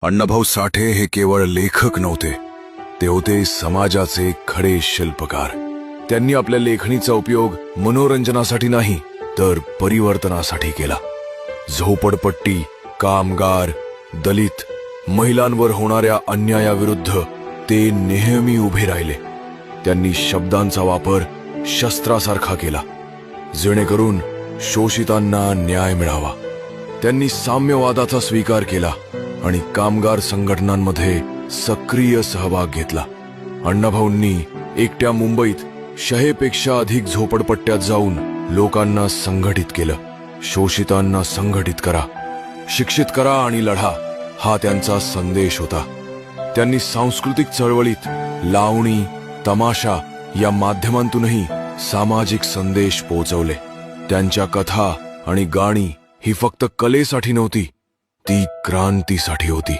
अण्णाभाऊ साठे हे केवळ लेखक नव्हते, ते होते समाजाचे खरे शिल्पकार। त्यांनी आपल्या लेखणीचा उपयोग मनोरंजनासाठी नाही तर परिवर्तनासाठी केला। झोपडपट्टी, कामगार, दलित, महिलांवर होणाऱ्या अन्यायाविरुद्ध ते नेहमी उभे राहिले। त्यांनी शब्दांचा वापर शस्त्रासारखा केला, जेणेकरून शोषितांना न्याय मिळावा। त्यांनी साम्यवादाचा स्वीकार केला आणि कामगार संघटनांमध्ये सक्रिय सहभाग घेतला। अण्णाभाऊंनी एकट्या मुंबईत 100 पेक्षा अधिक झोपडपट्ट्यात जाऊन लोकांना संघटित केलं। शोषितांना संघटित करा, शिक्षित करा आणि लढा, हा त्यांचा संदेश होता। त्यांनी सांस्कृतिक चळवळीत लावणी, तमाशा या माध्यमांतूनही सामाजिक संदेश पोहोचवले। त्यांच्या कथा आणि गाणी ही फक्त कलेसाठी नव्हती, ती क्रांतीसाठी होती।